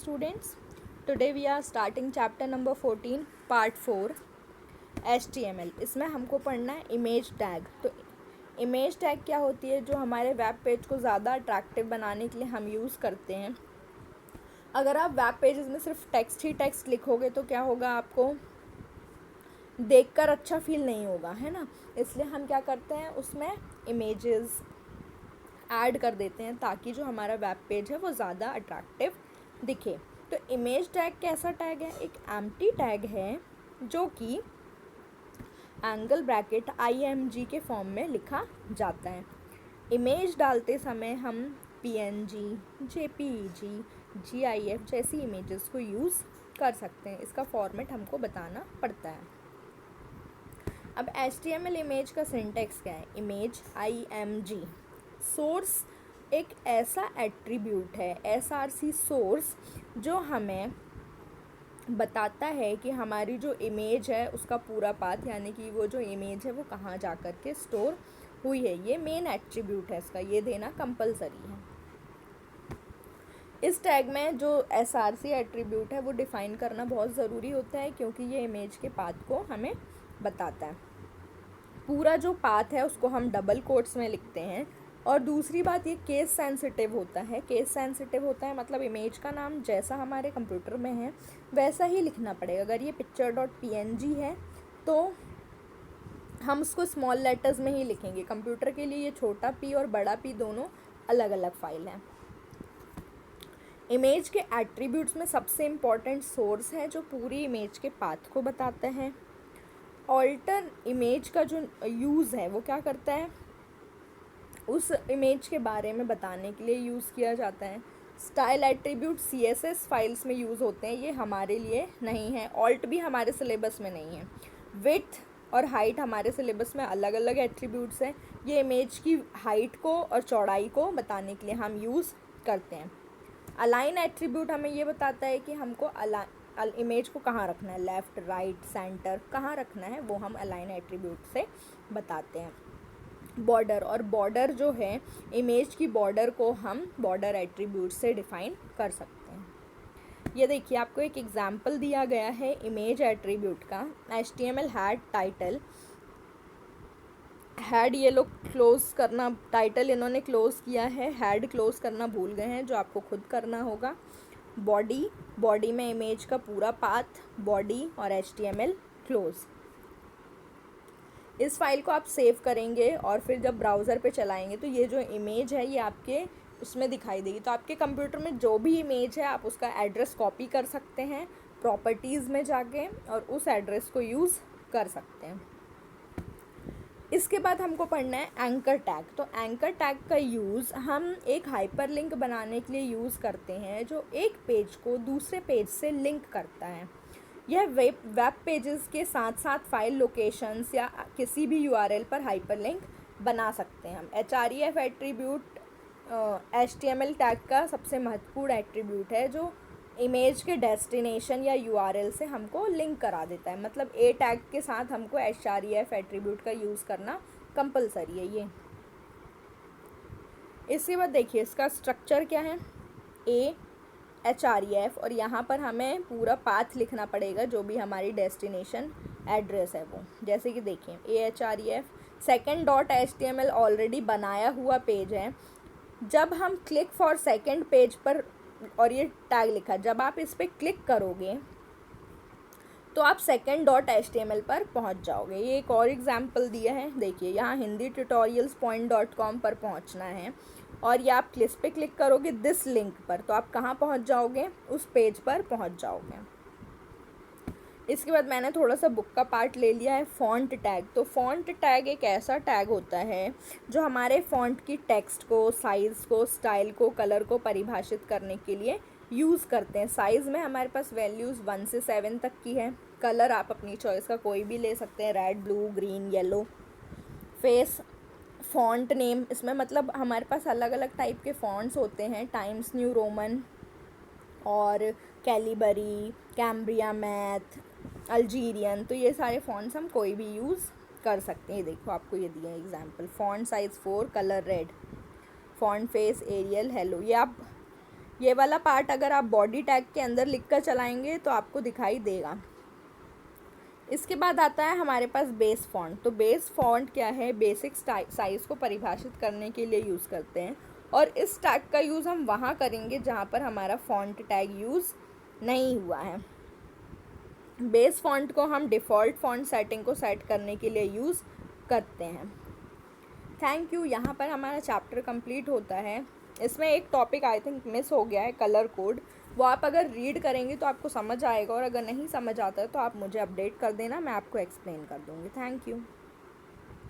students. Today we are starting chapter number 14 part 4 HTML. इसमें हमको पढ़ना है इमेज टैग. तो इमेज टैग क्या होती है? जो हमारे वेब पेज को ज़्यादा अट्रैक्टिव बनाने के लिए हम यूज़ करते हैं. अगर आप वेब पेजेस में सिर्फ टेक्स्ट ही टेक्स्ट लिखोगे तो क्या होगा, आपको देखकर अच्छा फील नहीं होगा, है ना. इसलिए हम क्या करते हैं, उसमें इमेजेस ऐड कर देते हैं ताकि जो हमारा वेब पेज है वो ज़्यादा अट्रैक्टिव दिखे. तो इमेज टैग कैसा टैग है? एक एम्प्टी टैग है जो कि एंगल ब्रैकेट IMG के फॉर्म में लिखा जाता है. इमेज डालते समय हम PNG, JPEG, GIF जैसी इमेजेस को यूज़ कर सकते हैं. इसका फॉर्मेट हमको बताना पड़ता है. अब HTML इमेज का सिंटेक्स क्या है? Image IMG. सोर्स एक ऐसा एट्रीब्यूट है, SRC सोर्स, जो हमें बताता है कि हमारी जो इमेज है उसका पूरा पाथ, यानी कि वो जो इमेज है वो कहाँ जा कर के स्टोर हुई है. ये मेन एट्रीब्यूट है, इसका ये देना कंपलसरी है. इस टैग में जो SRC एट्रीब्यूट है वो डिफ़ाइन करना बहुत ज़रूरी होता है, क्योंकि ये इमेज के पाथ को हमें बताता है. पूरा जो पाथ है उसको हम डबल कोट्स में लिखते हैं. और दूसरी बात, ये केस सेंसिटिव होता है. केस सेंसिटिव होता है मतलब इमेज का नाम जैसा हमारे कंप्यूटर में है वैसा ही लिखना पड़ेगा. अगर ये picture.png है तो हम उसको स्मॉल लेटर्स में ही लिखेंगे. कंप्यूटर के लिए ये छोटा p और बड़ा p दोनों अलग अलग फाइल हैं. इमेज के एट्रीब्यूट्स में सबसे इम्पॉर्टेंट सोर्स है जो पूरी इमेज के पाथ को बताता है. ऑल्टर इमेज का जो यूज़ है वो क्या करता है, उस इमेज के बारे में बताने के लिए यूज़ किया जाता है. स्टाइल एट्रीब्यूट CSS फाइल्स में यूज़ होते हैं, ये हमारे लिए नहीं है. ऑल्ट भी हमारे सिलेबस में नहीं है. विड्थ और हाइट हमारे सिलेबस में अलग अलग एट्रीब्यूट्स हैं. ये इमेज की हाइट को और चौड़ाई को बताने के लिए हम यूज़ करते हैं. अलाइन एट्रीब्यूट हमें ये बताता है कि हमको इमेज को कहाँ रखना है, लेफ़्ट, राइट, सेंटर कहाँ रखना है, वो हम अलाइन एट्रीब्यूट से बताते हैं. बॉर्डर, और बॉर्डर जो है इमेज की बॉर्डर को हम बॉर्डर एट्रीब्यूट से डिफ़ाइन कर सकते हैं. ये देखिए, आपको एक एग्जांपल दिया गया है इमेज एट्रीब्यूट का. HTML had title. हैड ये लोग क्लोज करना, टाइटल इन्होंने क्लोज किया है, हैड क्लोज करना भूल गए हैं, जो आपको खुद करना होगा. बॉडी, बॉडी में इमेज का पूरा पाथ, बॉडी और HTML क्लोज. इस फाइल को आप सेव करेंगे और फिर जब ब्राउज़र पे चलाएंगे तो ये जो इमेज है ये आपके उसमें दिखाई देगी. तो आपके कंप्यूटर में जो भी इमेज है आप उसका एड्रेस कॉपी कर सकते हैं प्रॉपर्टीज़ में जाके, और उस एड्रेस को यूज़ कर सकते हैं. इसके बाद हमको पढ़ना है एंकर टैग. तो एंकर टैग का यूज़ हम एक हाइपरलिंक बनाने के लिए यूज़ करते हैं, जो एक पेज को दूसरे पेज से लिंक करता है. यह वेब पेजेस के साथ साथ फाइल लोकेशंस या किसी भी URL पर हाइपरलिंक बना सकते हैं हम. href एट्रीब्यूट HTML टैग का सबसे महत्वपूर्ण एट्रीब्यूट है, जो इमेज के डेस्टिनेशन या URL से हमको लिंक करा देता है. मतलब ए टैग के साथ हमको href एट्रीब्यूट का यूज़ करना कंपलसरी है. ये इसके बाद देखिए इसका स्ट्रक्चर क्या है. href, और यहाँ पर हमें पूरा पाथ लिखना पड़ेगा जो भी हमारी डेस्टिनेशन एड्रेस है वो. जैसे कि देखिए href second.html ऑलरेडी बनाया हुआ पेज है. जब हम क्लिक फॉर सेकंड पेज पर, और ये टैग लिखा, जब आप इस पर क्लिक करोगे तो आप second.html पर पहुंच जाओगे. ये एक और एग्जांपल दिया है. देखिए यहाँ hindiTutorialsPoint.com पर पहुंचना है, और ये आप इस पे क्लिक करोगे दिस लिंक पर, तो आप कहाँ पहुंच जाओगे, उस पेज पर पहुंच जाओगे. इसके बाद मैंने थोड़ा सा बुक का पार्ट ले लिया है, फ़ॉन्ट टैग. तो फ़ॉन्ट टैग एक ऐसा टैग होता है जो हमारे फ़ॉन्ट की टेक्स्ट को, साइज़ को, स्टाइल को, कलर को परिभाषित करने के लिए यूज़ करते हैं. साइज़ में हमारे पास वैल्यूज़ 1 से 7 तक की है. कलर आप अपनी चॉइस का कोई भी ले सकते हैं, red, blue, green, yellow. Face, font name, इसमें मतलब हमारे पास अलग अलग टाइप के फ़ॉन्ट्स होते हैं. टाइम्स न्यू रोमन और कैलिबरी, कैम्ब्रिया मैथ, अल्जीरियन. तो ये सारे फ़ॉन्ट्स हम कोई भी यूज़ कर सकते हैं. देखो आपको ये दिया है example. Font size 4, colour red, font face Arial, hello. ये आप ये वाला पार्ट अगर आप बॉडी टैग के अंदर लिख कर चलाएंगे तो आपको दिखाई देगा। इसके बाद आता है हमारे पास बेस फॉन्ट। तो बेस फॉन्ट क्या है, बेसिक साइज़ को परिभाषित करने के लिए यूज़ करते हैं, और इस टैग का यूज़ हम वहाँ करेंगे जहाँ पर हमारा फॉन्ट टैग यूज़ नहीं हुआ है। बेस फॉन्ट को हम डिफ़ॉल्ट फॉन्ट सेटिंग को सेट करने के लिए यूज़ करते हैं। Thank you. यहाँ पर हमारा चैप्टर कंप्लीट होता है। इसमें एक टॉपिक आई थिंक मिस हो गया है, कलर कोड। वो आप अगर रीड करेंगे तो आपको समझ आएगा, और अगर नहीं समझ आता है तो आप मुझे अपडेट कर देना, मैं आपको एक्सप्लेन कर दूँगी। Thank you.